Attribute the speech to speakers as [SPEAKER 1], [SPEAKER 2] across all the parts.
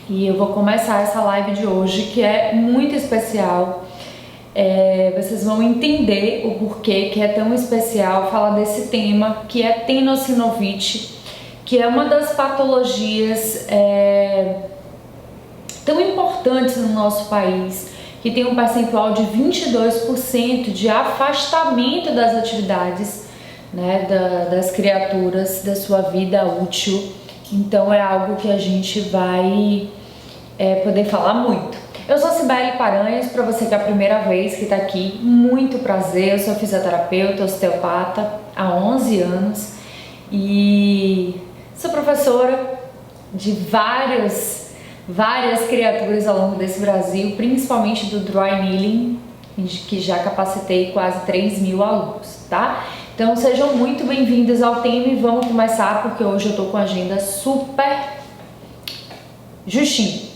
[SPEAKER 1] e eu vou começar essa live de hoje, que é muito especial. Vocês vão entender o porquê que é tão especial falar desse tema, que é tenossinovite, que é uma das patologias tão importantes no nosso país, que tem um percentual de 22% de afastamento das atividades, né, das criaturas, da sua vida útil. Então é algo que a gente vai poder falar muito. Eu sou Cibele Paranhos, para você que é a primeira vez que está aqui, muito prazer. Eu sou fisioterapeuta, osteopata há 11 anos e sou professora de várias criaturas ao longo desse Brasil, principalmente do Dry Needling, que já capacitei quase 3.000 alunos, tá? Então sejam muito bem-vindos ao tema e vamos começar, porque hoje eu tô com a agenda super justinha.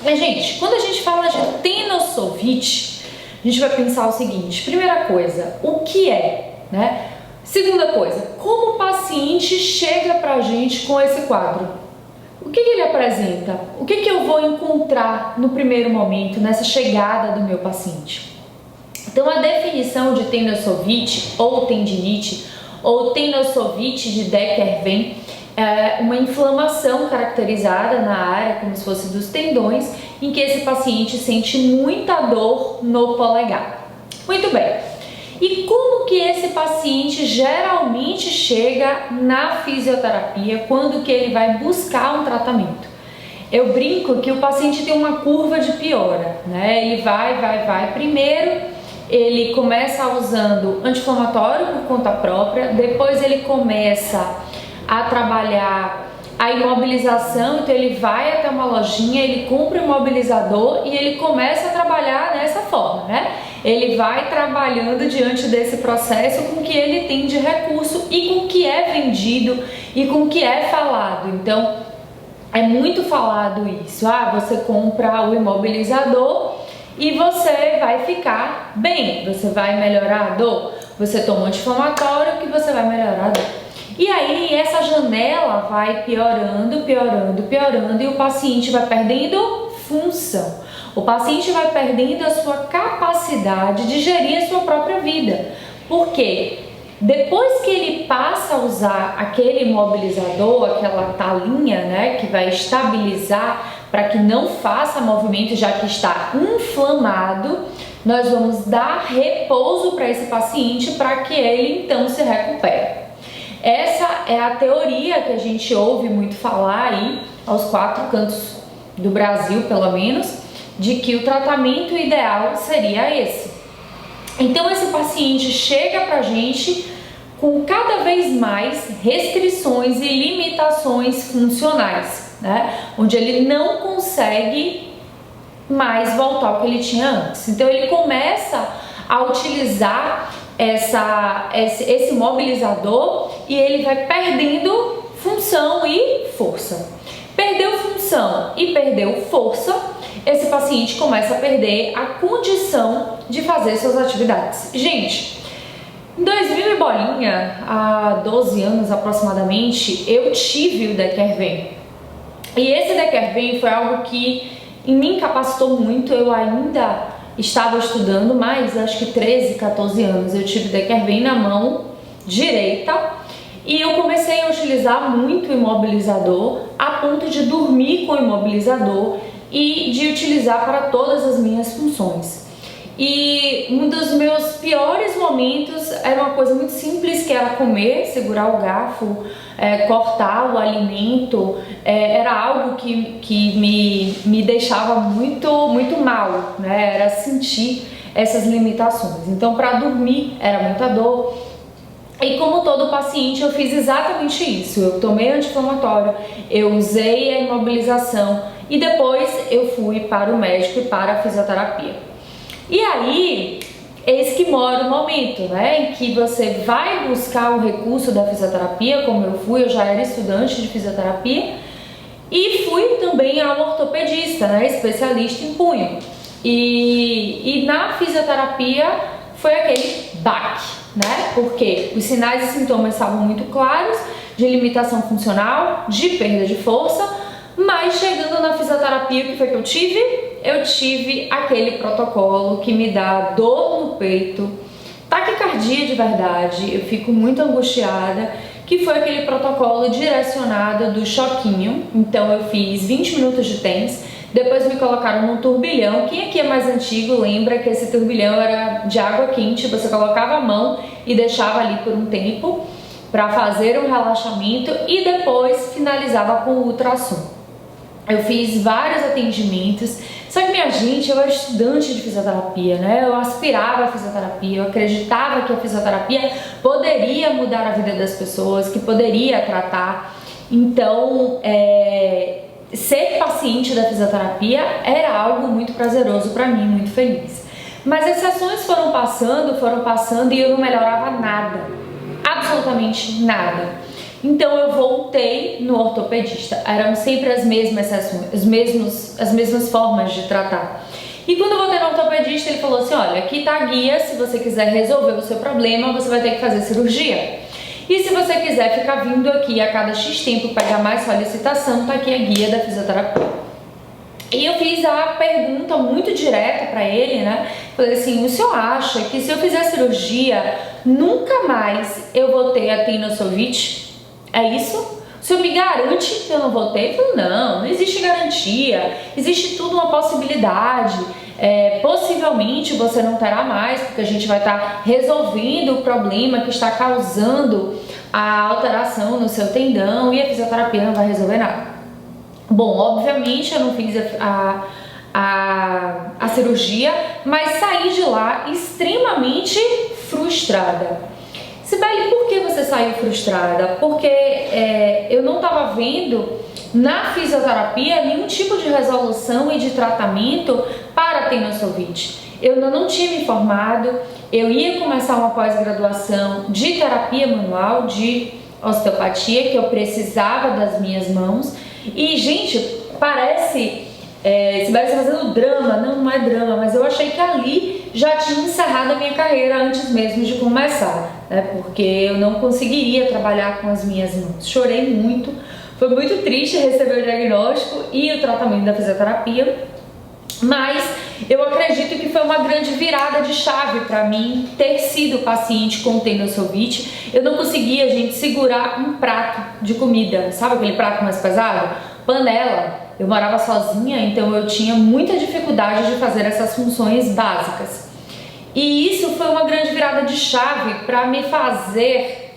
[SPEAKER 1] Mas, gente, quando a gente fala de tenossovite, a gente vai pensar o seguinte: primeira coisa, o que é, né? Segunda coisa, como o paciente chega pra gente com esse quadro? O que ele apresenta? O que eu vou encontrar no primeiro momento, nessa chegada do meu paciente? Então, a definição de tenossovite ou tendinite ou tenossovite de Decker-Venn é uma inflamação caracterizada na área, como se fosse dos tendões, em que esse paciente sente muita dor no polegar. Muito bem. E como que esse paciente geralmente chega na fisioterapia quando que ele vai buscar um tratamento? Eu brinco que o paciente tem uma curva de piora, né? Ele vai. Primeiro, ele começa usando anti-inflamatório por conta própria, depois ele começa a trabalhar a imobilização, então ele vai até uma lojinha, ele compra um imobilizador e ele começa a trabalhar dessa forma, né? Ele vai trabalhando diante desse processo com o que ele tem de recurso e com o que é vendido e com o que é falado. Então, é muito falado isso. Você compra o imobilizador e você vai ficar bem, você vai melhorar a dor. Você toma um anti-inflamatório que você vai melhorar a dor. E aí essa janela vai piorando e o paciente vai perdendo função. O paciente vai perdendo a sua capacidade de gerir a sua própria vida. Por quê? Depois que ele passa a usar aquele imobilizador, aquela talinha, né, que vai estabilizar para que não faça movimento, já que está inflamado, nós vamos dar repouso para esse paciente para que ele então se recupere. Essa é a teoria que a gente ouve muito falar aí, aos 4 cantos do Brasil, pelo menos, de que o tratamento ideal seria esse. Então esse paciente chega pra gente com cada vez mais restrições e limitações funcionais, né? Onde ele não consegue mais voltar ao que ele tinha antes. Então ele começa a utilizar esse mobilizador e ele vai perdendo função e força. Perdeu função e perdeu força, esse paciente começa a perder a condição de fazer suas atividades. Gente, em 2000 e bolinha, há 12 anos aproximadamente, eu tive o Decker-Venn. E esse Decker-Venn foi algo que me incapacitou muito. Eu ainda estava estudando, mas acho que 13, 14 anos eu tive Decker-Venn na mão direita e eu comecei a utilizar muito o imobilizador a ponto de dormir com o imobilizador e de utilizar para todas as minhas funções. E um dos meus piores momentos era uma coisa muito simples, que era comer, segurar o garfo, cortar o alimento. Era algo que me deixava muito mal, né? Era sentir essas limitações. Então, para dormir era muita dor. E como todo paciente, eu fiz exatamente isso. Eu tomei anti-inflamatório, eu usei a imobilização e depois eu fui para o médico e para a fisioterapia. E aí, eis que mora o momento, né, em que você vai buscar o recurso da fisioterapia, como eu já era estudante de fisioterapia, e fui também ao ortopedista, né, especialista em punho. E na fisioterapia foi aquele baque, né, porque os sinais e sintomas estavam muito claros, de limitação funcional, de perda de força, mas chegando na fisioterapia fisioterapia, o que foi que eu tive? Eu tive aquele protocolo que me dá dor no peito, taquicardia de verdade, eu fico muito angustiada, que foi aquele protocolo direcionado do choquinho. Então eu fiz 20 minutos de TENS, depois me colocaram num turbilhão. Quem aqui é mais antigo lembra que esse turbilhão era de água quente, você colocava a mão e deixava ali por um tempo para fazer um relaxamento e depois finalizava com o ultrassom. Eu fiz vários atendimentos, só que minha gente, eu era estudante de fisioterapia, né? Eu aspirava à fisioterapia, eu acreditava que a fisioterapia poderia mudar a vida das pessoas, que poderia tratar. Então, ser paciente da fisioterapia era algo muito prazeroso para mim, muito feliz. Mas as sessões foram passando e eu não melhorava nada, absolutamente nada. Então eu voltei no ortopedista, eram sempre as mesmas sessões, as mesmas formas de tratar. E quando eu voltei no ortopedista, ele falou assim: olha, aqui tá a guia, se você quiser resolver o seu problema, você vai ter que fazer cirurgia. E se você quiser ficar vindo aqui a cada X tempo pegar mais solicitação, tá aqui a guia da fisioterapia. E eu fiz a pergunta muito direta para ele, né? Falei assim: o senhor acha que se eu fizer cirurgia, nunca mais eu vou ter a tendinocovite? É isso? O senhor me garante que eu não vou ter? Ele falou: não existe garantia, existe tudo uma possibilidade. Possivelmente você não terá mais, porque a gente vai estar resolvendo o problema que está causando a alteração no seu tendão e a fisioterapia não vai resolver nada. Bom, obviamente eu não fiz a cirurgia, mas saí de lá extremamente frustrada. Sibeli, por que você saiu frustrada? Porque eu não estava vendo na fisioterapia nenhum tipo de resolução e de tratamento para a tendinocovite. Eu não tinha me informado, eu ia começar uma pós-graduação de terapia manual, de osteopatia, que eu precisava das minhas mãos. E, gente, parece... Sibeli está fazendo drama, não é drama, mas eu achei que ali já tinha encerrado a minha carreira antes mesmo de começar, né? Porque eu não conseguiria trabalhar com as minhas mãos. Chorei muito, foi muito triste receber o diagnóstico e o tratamento da fisioterapia, mas eu acredito que foi uma grande virada de chave para mim ter sido paciente com tendinocovite. Eu não conseguia, gente, segurar um prato de comida, sabe aquele prato mais pesado? Panela. Eu morava sozinha, então eu tinha muita dificuldade de fazer essas funções básicas. E isso foi uma grande virada de chave para me fazer,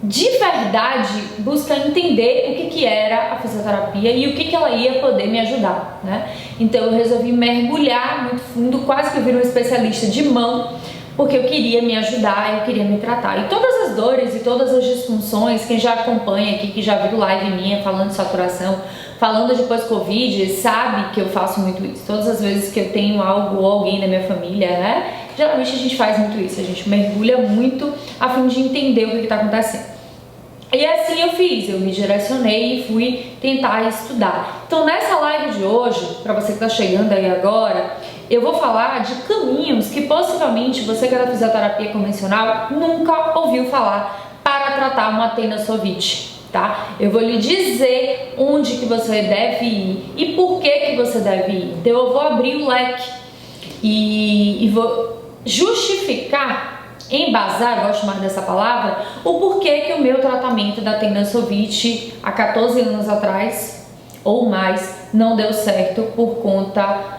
[SPEAKER 1] de verdade, buscar entender o que era a fisioterapia e o que ela ia poder me ajudar, né? Então eu resolvi mergulhar muito fundo, quase que eu viro um especialista de mão, porque eu queria me ajudar, eu queria me tratar. E todas as dores e todas as disfunções, quem já acompanha aqui, que já viu live minha falando de saturação, falando de pós-Covid, sabe que eu faço muito isso. Todas as vezes que eu tenho algo ou alguém da minha família, né? Geralmente a gente faz muito isso, a gente mergulha muito a fim de entender o que está acontecendo. E assim eu fiz, eu me direcionei e fui tentar estudar. Então nessa live de hoje, para você que está chegando aí agora, eu vou falar de caminhos que possivelmente você que é da fisioterapia convencional nunca ouviu falar para tratar uma tendinocovite, tá? Eu vou lhe dizer onde que você deve ir e por que você deve ir. Então eu vou abrir o leque e vou justificar, embasar, eu gosto mais dessa palavra, o porquê que o meu tratamento da tendinocovite há 14 anos atrás ou mais não deu certo por conta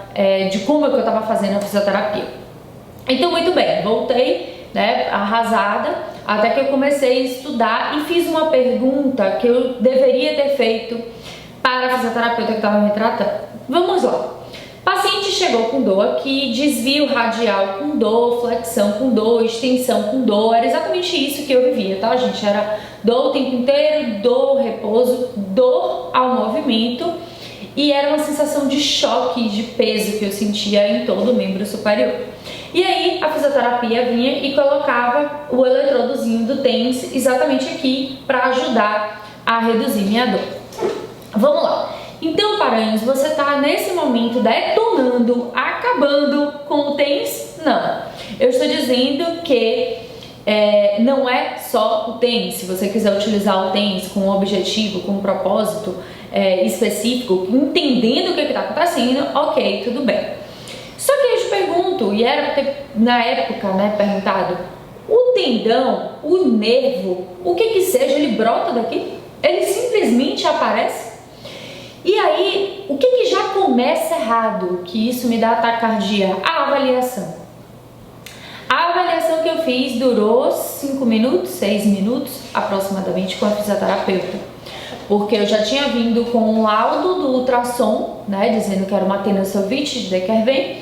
[SPEAKER 1] de como é que eu estava fazendo a fisioterapia. Então, muito bem, voltei, né, arrasada, até que eu comecei a estudar e fiz uma pergunta que eu deveria ter feito para a fisioterapeuta que estava me tratando. Vamos lá. Paciente chegou com dor aqui, desvio radial com dor, flexão com dor, extensão com dor, era exatamente isso que eu vivia, tá, gente? Era dor o tempo inteiro, dor, repouso, dor ao movimento e era uma sensação de choque, de peso que eu sentia em todo o membro superior. E aí a fisioterapia vinha e colocava o eletrodozinho do TENS exatamente aqui para ajudar a reduzir minha dor. Vamos lá. Então, Paranhos, você está nesse momento detonando, acabando com o TENS? Não. Eu estou dizendo que não é só o TENS. Se você quiser utilizar o TENS com um objetivo, com um propósito, específico, entendendo o que está acontecendo, ok, tudo bem. Só que eu te pergunto, e era na época, né, perguntado, o tendão, o nervo, o que seja, ele brota daqui? Ele simplesmente aparece? E aí, o que já começa errado, que isso me dá taquicardia? A avaliação. A avaliação que eu fiz durou 5 minutos, 6 minutos aproximadamente com a fisioterapeuta. Porque eu já tinha vindo com um laudo do ultrassom, né, dizendo que era uma tendinocovite de Dequervain,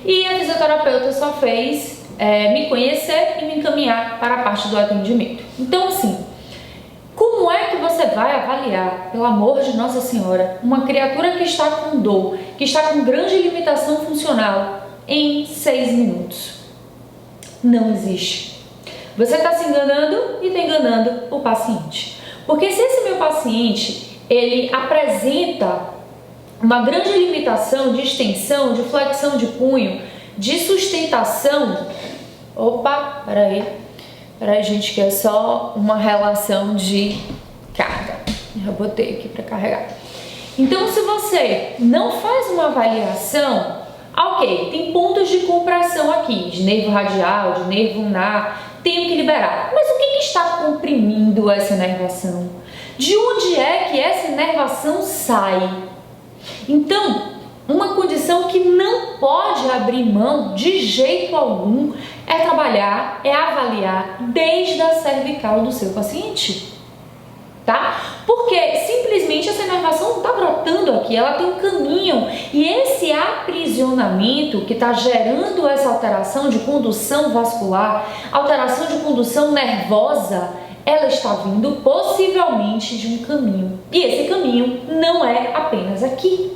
[SPEAKER 1] e a fisioterapeuta só fez me conhecer e me encaminhar para a parte do atendimento. Então, assim, como é que você vai avaliar, pelo amor de Nossa Senhora, uma criatura que está com dor, que está com grande limitação funcional em 6 minutos? Não existe. Você está se enganando e está enganando o paciente. Porque se esse meu paciente, ele apresenta uma grande limitação de extensão, de flexão de punho, de sustentação... Opa, peraí, gente, que é só uma relação de carga. Eu botei aqui para carregar. Então, se você não faz uma avaliação, ok, tem pontos de compressão aqui, de nervo radial, de nervo ulnar, tenho que liberar. Mas o que está comprimindo essa inervação? De onde é que essa inervação sai? Então, uma condição que não pode abrir mão de jeito algum é trabalhar, é avaliar desde a cervical do seu paciente, tá? Porque simplesmente essa inervação não está brotando aqui, ela tem um caminho, e esse aprisionamento que está gerando essa alteração de condução vascular, alteração de condução nervosa, ela está vindo possivelmente de um caminho, e esse caminho não é apenas aqui.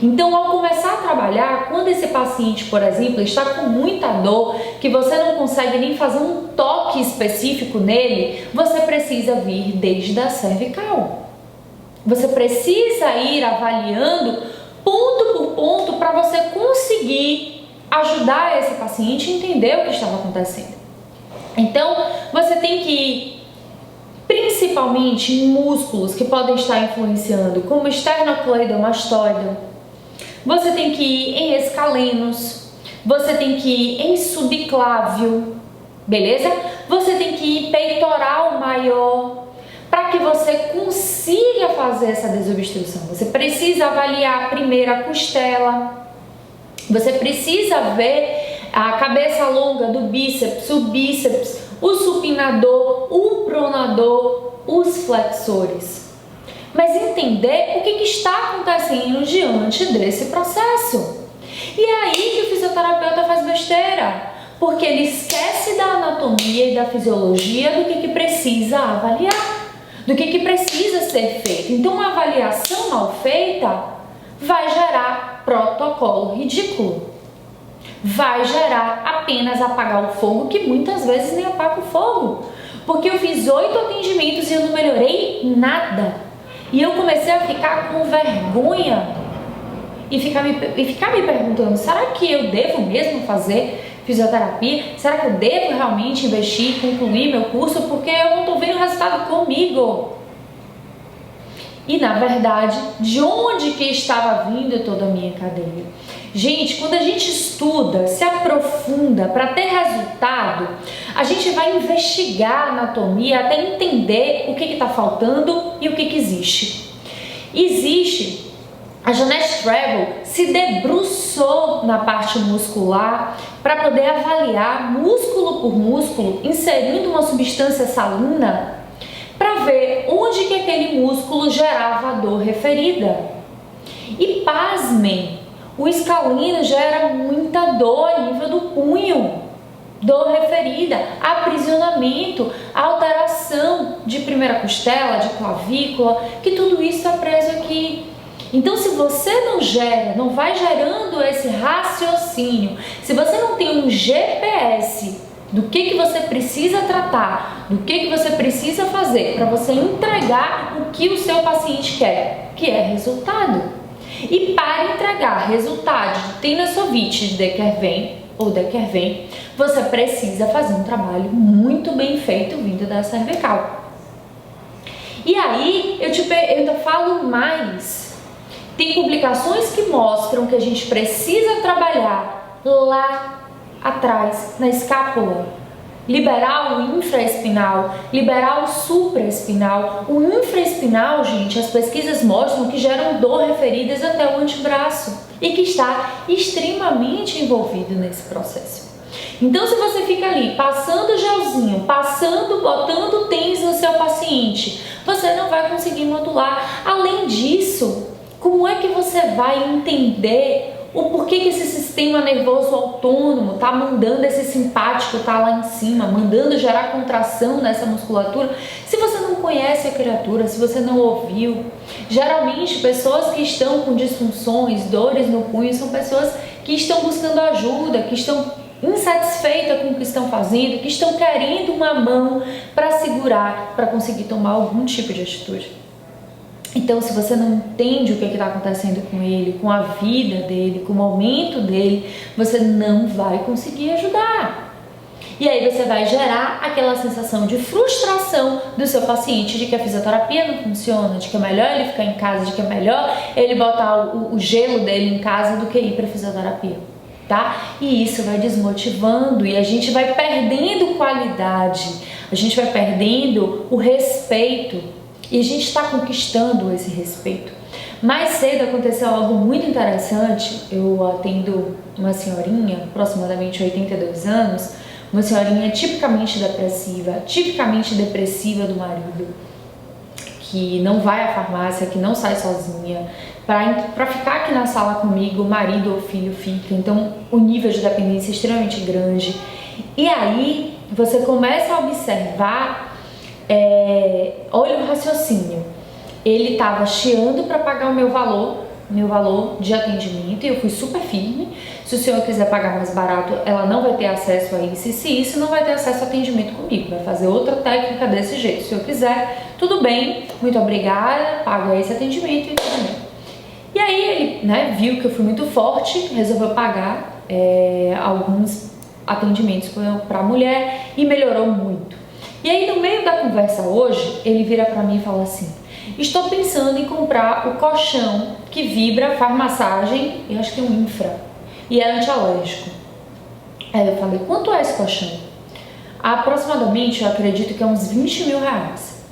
[SPEAKER 1] Então, ao começar a trabalhar, quando esse paciente, por exemplo, está com muita dor, que você não consegue nem fazer um toque específico nele, você precisa vir desde a cervical. Você precisa ir avaliando ponto por ponto para você conseguir ajudar esse paciente a entender o que estava acontecendo. Então, você tem que ir principalmente em músculos que podem estar influenciando, como esternocleidomastoideo. Você tem que ir em escalenos, você tem que ir em subclávio, beleza? Você tem que ir peitoral maior, para que você consiga fazer essa desobstrução. Você precisa avaliar primeiro a costela, você precisa ver a cabeça longa do bíceps, o bíceps, o supinador, o pronador, os flexores. Mas entender o que está acontecendo diante desse processo. E é aí que o fisioterapeuta faz besteira, porque ele esquece da anatomia e da fisiologia do que precisa avaliar, do que precisa ser feito. Então, uma avaliação mal feita vai gerar protocolo ridículo. Vai gerar apenas apagar o fogo, que muitas vezes nem apaga o fogo. Porque eu fiz 8 atendimentos e eu não melhorei nada. E eu comecei a ficar com vergonha e ficar me perguntando, será que eu devo mesmo fazer fisioterapia? Será que eu devo realmente investir e concluir meu curso? Porque eu não estou vendo resultado comigo. E na verdade, de onde que estava vindo toda a minha cadeia? Gente, quando a gente estuda, se aprofunda para ter resultado, a gente vai investigar a anatomia até entender o que está faltando e o que existe. A Jeanette Treble se debruçou na parte muscular para poder avaliar músculo por músculo, inserindo uma substância salina para ver onde que aquele músculo gerava a dor referida. E pasmem, o escalino gera muita dor a nível do punho, dor referida, aprisionamento, alteração de primeira costela, de clavícula, que tudo isso está preso aqui. Então, se você não vai gerando esse raciocínio, se você não tem um GPS do que você precisa tratar, do que você precisa fazer para você entregar o que o seu paciente quer, que é resultado. E para entregar resultados de tendinocovite de Dequervain ou Dequervain, você precisa fazer um trabalho muito bem feito vindo da cervical. E aí, eu ainda falo mais. Tem publicações que mostram que a gente precisa trabalhar lá atrás, na escápula. Liberar o infraespinal, liberar o supraespinal. O infraespinal, gente, as pesquisas mostram que geram dor referidas até o antebraço e que está extremamente envolvido nesse processo. Então, se você fica ali passando gelzinho, botando tênis no seu paciente, você não vai conseguir modular. Além disso, como é que você vai entender o porquê que esse sistema nervoso autônomo está mandando esse simpático tá lá em cima, mandando gerar contração nessa musculatura, se você não conhece a criatura, se você não ouviu? Geralmente, pessoas que estão com disfunções, dores no punho, são pessoas que estão buscando ajuda, que estão insatisfeitas com o que estão fazendo, que estão querendo uma mão para segurar, para conseguir tomar algum tipo de atitude. Então, se você não entende o que está acontecendo com ele, com a vida dele, com o momento dele, você não vai conseguir ajudar. E aí você vai gerar aquela sensação de frustração do seu paciente, de que a fisioterapia não funciona, de que é melhor ele ficar em casa, de que é melhor ele botar o gelo dele em casa do que ir para a fisioterapia, tá? E isso vai desmotivando e a gente vai perdendo qualidade, a gente vai perdendo o respeito. E a gente está conquistando esse respeito. Mais cedo aconteceu algo muito interessante. Eu atendo uma senhorinha, aproximadamente 82 anos, uma senhorinha tipicamente depressiva do marido, que não vai à farmácia, que não sai sozinha. Para ficar aqui na sala comigo, o marido ou o filho fica. Então, o nível de dependência é extremamente grande. E aí, você começa a observar... olha o raciocínio. Ele estava chiando para pagar o meu valor de atendimento, e eu fui super firme. Se o senhor quiser pagar mais barato, ela não vai ter acesso a isso, e se isso, não vai ter acesso a atendimento comigo, vai fazer outra técnica desse jeito. Se o senhor quiser, tudo bem, muito obrigada, paga esse atendimento e tudo bem. E aí ele, viu que eu fui muito forte, resolveu pagar alguns atendimentos para a mulher e melhorou muito. E aí, no meio da conversa hoje, ele vira para mim e fala assim: estou pensando em comprar o colchão que vibra, faz massagem, e acho que é um infra, e é antialérgico. Aí eu falei: quanto é esse colchão? Aproximadamente, eu acredito que é uns 20 mil reais.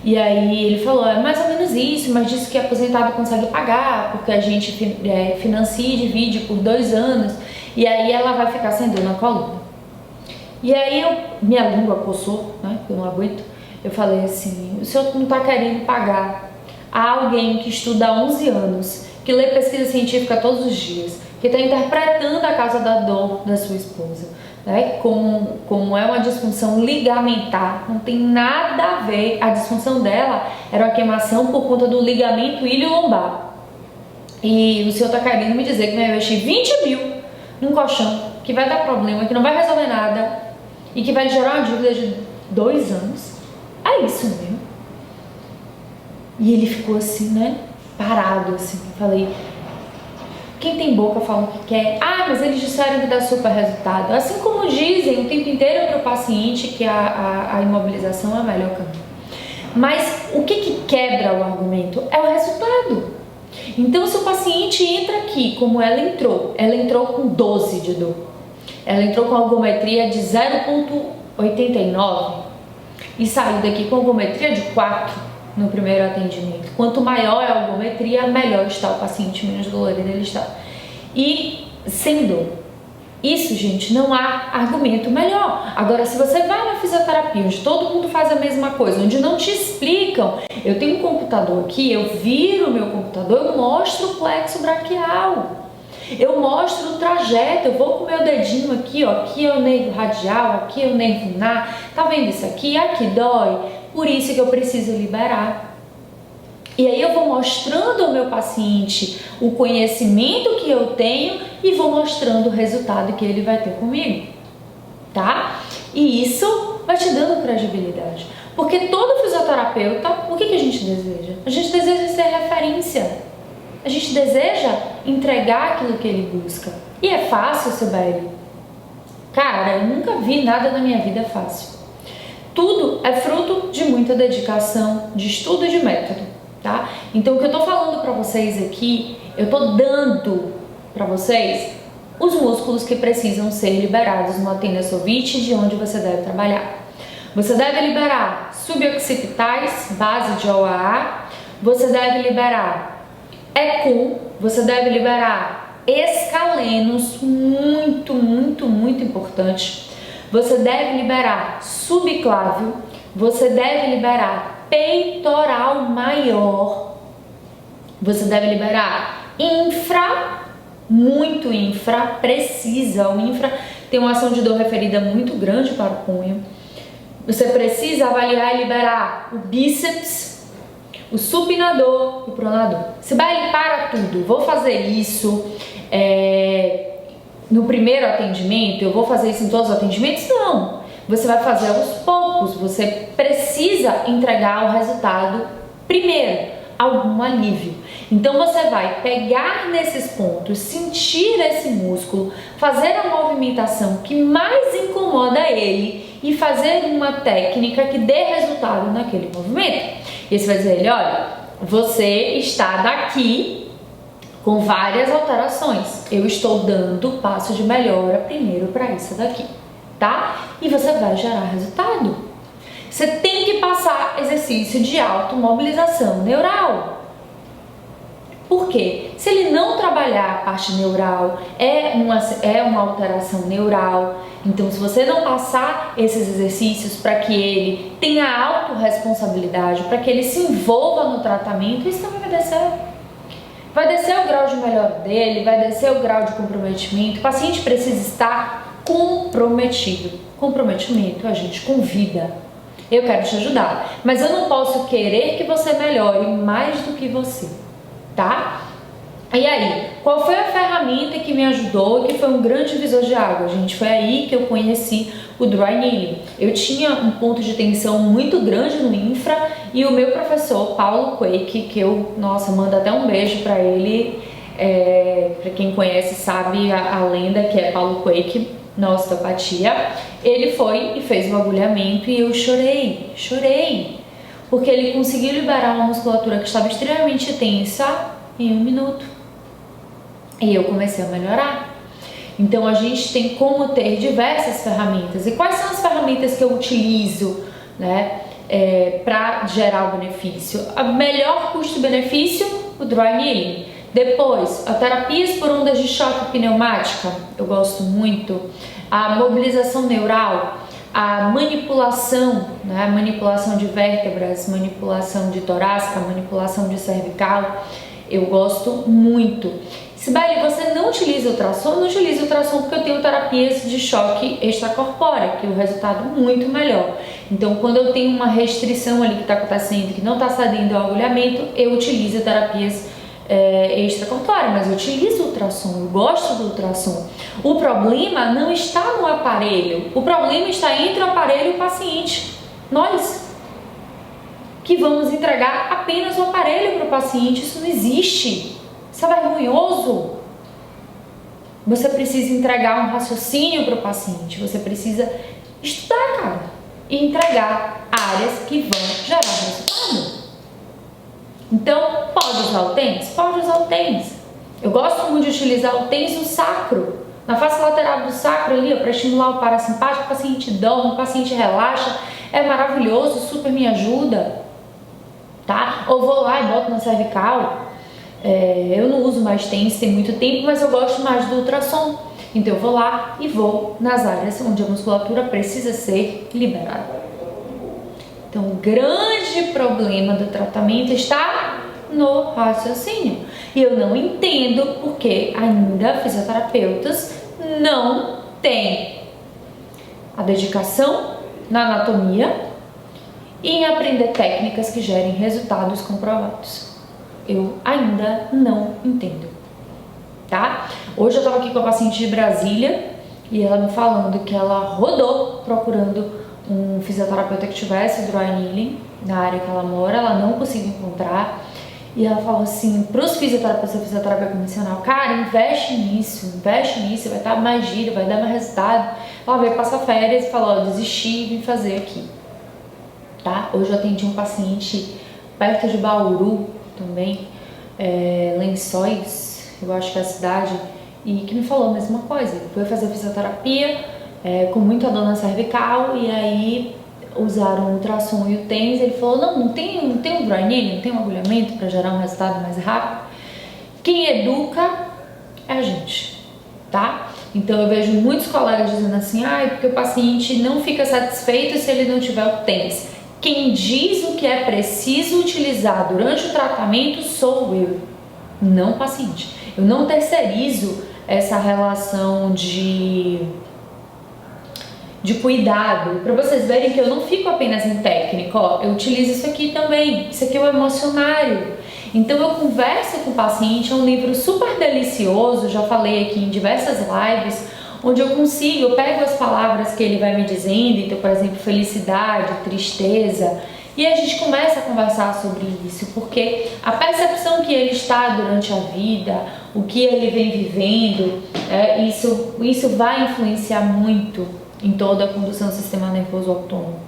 [SPEAKER 1] E aí ele falou: é mais ou menos isso, mas disse que aposentado consegue pagar, porque a gente financia e divide por 2 anos, e aí ela vai ficar sem dor na coluna. E aí minha língua coçou, eu não aguento. Eu falei assim: o senhor não está querendo pagar a alguém que estuda há 11 anos, que lê pesquisa científica todos os dias, que está interpretando a causa da dor da sua esposa, como é uma disfunção ligamentar, não tem nada a ver. A disfunção dela era uma queimação por conta do ligamento ilho-lombar. E o senhor está querendo me dizer que vai investir 20 mil num colchão que vai dar problema, que não vai resolver nada e que vai gerar uma dívida de 2 anos. É isso mesmo? E ele ficou assim, parado assim. Eu falei: quem tem boca fala o que quer. Mas eles disseram que dá super resultado. Assim como dizem o tempo inteiro para o paciente que a imobilização é o melhor caminho. Mas o que quebra o argumento é o resultado. Então, se o paciente entra aqui, como ela entrou com 12 de dor, ela entrou com algometria de 0,89 e saiu daqui com algometria de 4 no primeiro atendimento. Quanto maior é a algometria, melhor está o paciente, menos dolorido ele está. E sem dor. Isso, gente, não há argumento melhor. Agora, se você vai na fisioterapia, onde todo mundo faz a mesma coisa, onde não te explicam, eu tenho um computador aqui, eu viro o meu computador, eu mostro o plexo braquial. Eu mostro o trajeto, eu vou com o meu dedinho aqui, aqui é o nervo radial, aqui é o nervo ulnar, tá vendo isso aqui? Aqui dói, por isso que eu preciso liberar. E aí eu vou mostrando ao meu paciente o conhecimento que eu tenho e vou mostrando o resultado que ele vai ter comigo, tá? E isso vai te dando credibilidade. Porque todo fisioterapeuta, o que a gente deseja? A gente deseja ser referência. A gente deseja entregar aquilo que ele busca. E é fácil, Sibeli? Cara, eu nunca vi nada na minha vida fácil. tudo é fruto de muita dedicação, de estudo e de método, tá? Então o que eu tô falando para vocês aqui, eu tô dando para vocês os músculos que precisam ser liberados no tendinocovite, de onde você deve trabalhar. Você deve liberar suboccipitais, base de OAA, você deve liberar ECU, você deve liberar escalenos, muito importante. Você deve liberar subclávio, você deve liberar peitoral maior, você deve liberar infra, muito infra, precisa. O infra tem uma ação de dor referida muito grande para o punho. Você precisa avaliar e liberar o bíceps, o supinador e o pronador. Você vai para tudo. Vou fazer isso no primeiro atendimento? Eu vou fazer isso em todos os atendimentos? Não. Você vai fazer aos poucos. Você precisa entregar o resultado primeiro, algum alívio. Então você vai pegar nesses pontos, sentir esse músculo, fazer a movimentação que mais incomoda ele e fazer uma técnica que dê resultado naquele movimento. E você vai dizer a ele, olha, você está daqui com várias alterações. Eu estou dando passo de melhora primeiro para isso daqui, tá? E você vai gerar resultado. Você tem que passar exercício de automobilização neural. Por quê? Se ele não trabalhar a parte neural, é uma alteração neural. Então, se você não passar esses exercícios para que ele tenha autorresponsabilidade, para que ele se envolva no tratamento, isso também vai descer. Vai descer o grau de melhora dele, vai descer o grau de comprometimento. O paciente precisa estar comprometido. Comprometimento a gente convida. Eu quero te ajudar, mas eu não posso querer que você melhore mais do que você. Tá? E aí, qual foi a ferramenta que me ajudou e que foi um grande divisor de água, gente? Foi aí que eu conheci o Dry Needling. Eu tinha um ponto de tensão muito grande no infra e o meu professor, Paulo Quake, que eu, mando até um beijo pra ele, pra quem conhece sabe a lenda que é Paulo Quake na osteopatia, ele foi e fez o agulhamento e eu chorei. Porque ele conseguiu liberar uma musculatura que estava extremamente tensa em 1 minuto. E eu comecei a melhorar. Então a gente tem como ter diversas ferramentas. E quais são as ferramentas que eu utilizo, né, para gerar o benefício? A melhor custo-benefício, o Dry Needling. Depois, a terapias por ondas de choque pneumática, eu gosto muito. A mobilização neural. A manipulação, né? Manipulação de vértebras, manipulação de torácica, manipulação de cervical, eu gosto muito. Sibeli, você não utiliza ultrassom? Eu não utilizo ultrassom porque eu tenho terapias de choque extracorpóreo, que o resultado é muito melhor. Então, quando eu tenho uma restrição ali que está acontecendo, que não está cedendo ao agulhamento, eu utilizo terapias extracorpóreas, mas eu utilizo ultrassom, eu gosto do ultrassom. O problema não está no aparelho, o problema está entre o aparelho e o paciente. Nós que vamos entregar apenas o aparelho para o paciente, isso não existe, isso é vergonhoso. Você precisa entregar um raciocínio para o paciente, você precisa estudar, cara, e entregar áreas que vão gerar resultado. Então, pode usar o TENS? Pode usar o TENS. Eu gosto muito de utilizar o TENS no sacro, na face lateral do sacro ali, para estimular o parasimpático. O paciente dorme, o paciente relaxa, é maravilhoso, super me ajuda, tá? Ou vou lá e boto na cervical. Eu não uso mais TENS tem muito tempo, mas eu gosto mais do ultrassom. Então eu vou lá e vou nas áreas onde a musculatura precisa ser liberada. Então, o grande problema do tratamento está no raciocínio. E eu não entendo porque ainda fisioterapeutas não têm a dedicação na anatomia e em aprender técnicas que gerem resultados comprovados. Eu ainda não entendo, tá? Hoje eu estava aqui com a paciente de Brasília e ela me falando que ela rodou procurando um fisioterapeuta que tivesse Dry Needling na área que ela mora, ela não conseguiu encontrar. E ela falou assim, para os fisioterapeutas da fisioterapia convencional, cara, investe nisso, vai dar mais giro, vai dar mais resultado. Ela veio passar férias e falou, ó, desisti e vim fazer aqui. tá? Hoje eu atendi um paciente perto de Bauru também, Lençóis, eu acho que é a cidade, e que me falou a mesma coisa. Ele foi fazer fisioterapia com muita dor na cervical, e aí usaram o ultrassom e o TENS. Ele falou, não tem um dry needle, não tem um agulhamento para gerar um resultado mais rápido. Quem educa é a gente, tá? Então eu vejo muitos colegas dizendo assim, porque o paciente não fica satisfeito se ele não tiver o TENS. Quem diz o que é preciso utilizar durante o tratamento sou eu, não o paciente. Eu não terceirizo essa relação de cuidado, para vocês verem que eu não fico apenas em técnica, eu utilizo isso aqui também, isso aqui é o emocionário. Então eu converso com o paciente, é um livro super delicioso, já falei aqui em diversas lives, onde eu pego as palavras que ele vai me dizendo, então por exemplo, felicidade, tristeza, e a gente começa a conversar sobre isso, porque a percepção que ele está durante a vida, o que ele vem vivendo, isso vai influenciar muito em toda a condução do sistema nervoso autônomo.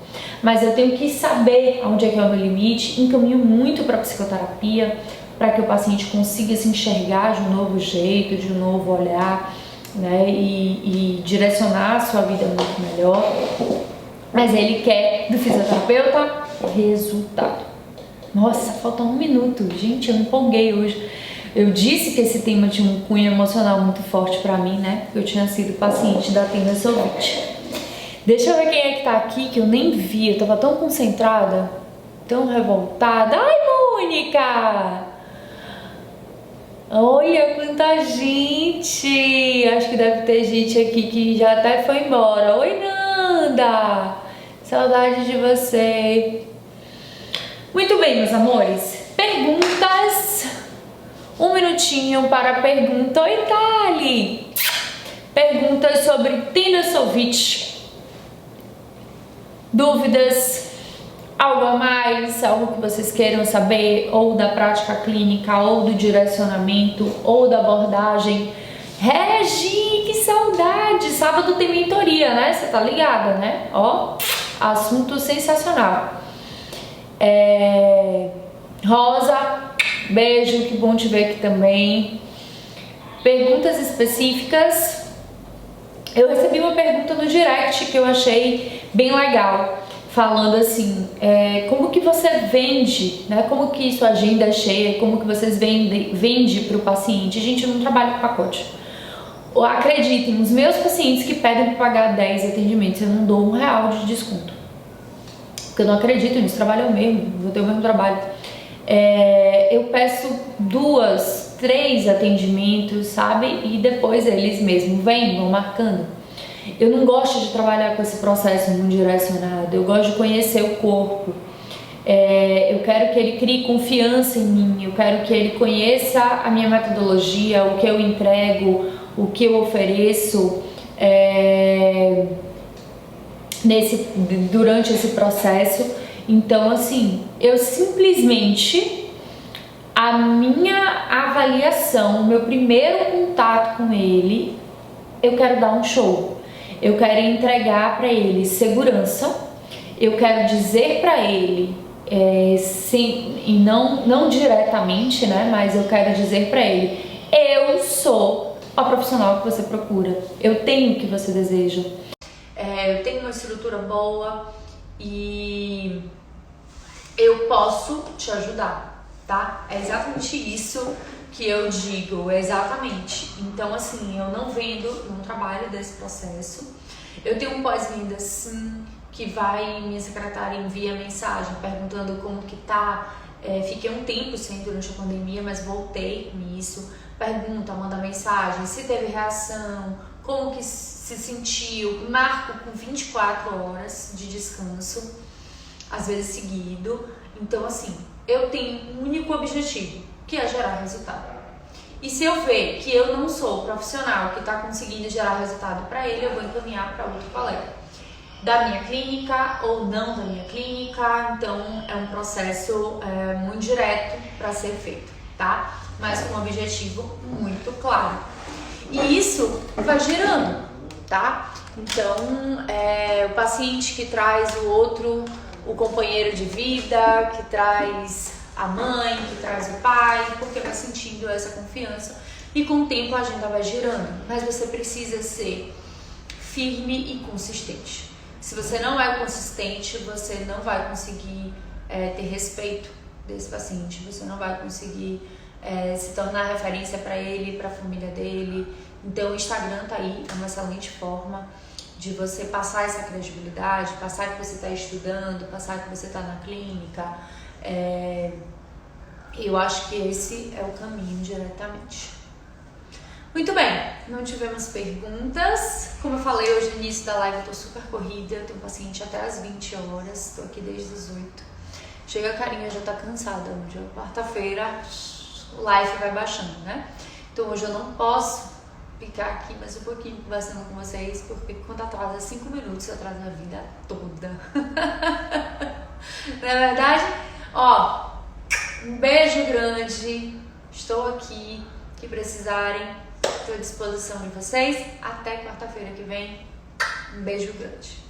[SPEAKER 1] Mas eu tenho que saber onde é que é o meu limite, encaminho muito para a psicoterapia, para que o paciente consiga se enxergar de um novo jeito, de um novo olhar, né, e direcionar a sua vida muito melhor. Mas ele quer do fisioterapeuta resultado. Nossa, falta 1 minuto, gente, eu me empolguei hoje. Eu disse que esse tema tinha um cunho emocional muito forte para mim, né? Porque eu tinha sido paciente da Tina Sovich. Deixa eu ver quem é que tá aqui, que eu nem vi. Eu tava tão concentrada, tão revoltada. Ai, Mônica! Olha quanta gente! Acho que deve ter gente aqui que já até foi embora. Oi, Nanda! Saudade de você. Muito bem, meus amores. Perguntas. 1 minutinho para a pergunta. Oi, Thali! Perguntas sobre Tina Sovich. Dúvidas? Algo a mais? Algo que vocês queiram saber? Ou da prática clínica, ou do direcionamento, ou da abordagem? Regi, que saudade! Sábado tem mentoria, né? Você tá ligada, né? Ó, assunto sensacional. Rosa, beijo, que bom te ver aqui também. Perguntas específicas. Eu recebi uma pergunta no direct que eu achei bem legal, falando assim, como que você vende, né? Como que sua agenda é cheia, como que vocês vende para o paciente? Gente, eu não trabalho com pacote. Acreditem, os meus pacientes que pedem para pagar 10 atendimentos, eu não dou R$1 de desconto. Porque eu não acredito nisso, trabalho eu mesmo, vou ter o mesmo trabalho. Eu peço 2, 3 atendimentos, sabe? E depois eles mesmos vão marcando. Eu não gosto de trabalhar com esse processo muito direcionado, eu gosto de conhecer o corpo. Eu quero que ele crie confiança em mim, eu quero que ele conheça a minha metodologia, o que eu entrego, o que eu ofereço durante esse processo. Então, assim, eu simplesmente, a minha avaliação, o meu primeiro contato com ele, eu quero dar um show. Eu quero entregar para ele segurança, eu quero dizer para ele, sim, e não diretamente, né, mas eu quero dizer para ele, eu sou a profissional que você procura, eu tenho o que você deseja, eu tenho uma estrutura boa e eu posso te ajudar, tá? É exatamente isso que eu digo, exatamente. Então, assim, eu não trabalho desse processo. Eu tenho um pós-venda, sim, que minha secretária envia mensagem perguntando como que tá. Fiquei um tempo sem durante a pandemia, mas voltei com isso. Pergunta, manda mensagem, se teve reação, como que se sentiu. Marco com 24 horas de descanso, às vezes seguido. Então, assim, eu tenho um único objetivo, que é gerar resultado. E se eu ver que eu não sou o profissional que está conseguindo gerar resultado para ele, eu vou encaminhar para outro colega da minha clínica ou não da minha clínica. Então é um processo muito direto para ser feito, tá? Mas com um objetivo muito claro. E isso vai girando, tá? Então o paciente que traz o outro o companheiro de vida, que traz a mãe, que traz o pai, porque vai sentindo essa confiança e com o tempo a agenda vai girando. Mas você precisa ser firme e consistente. Se você não é consistente, você não vai conseguir ter respeito desse paciente, você não vai conseguir se tornar referência para ele, para a família dele. Então o Instagram tá aí, é uma excelente forma de você passar essa credibilidade, passar que você está estudando, passar que você está na clínica. Eu acho que esse é o caminho diretamente. Muito bem, não tivemos perguntas. Como eu falei hoje no início da live, eu tô super corrida, eu tenho paciente até às 20 horas, tô aqui desde as 8. Chega a carinha, já tá cansada. Hoje é quarta-feira, o live vai baixando, né? Então hoje eu não posso ficar aqui mais um pouquinho conversando com vocês, porque quando atrasa 5 minutos, atrasa a vida toda. Não é verdade? Ó, um beijo grande, estou aqui, que precisarem, estou à disposição de vocês. Até quarta-feira que vem, um beijo grande.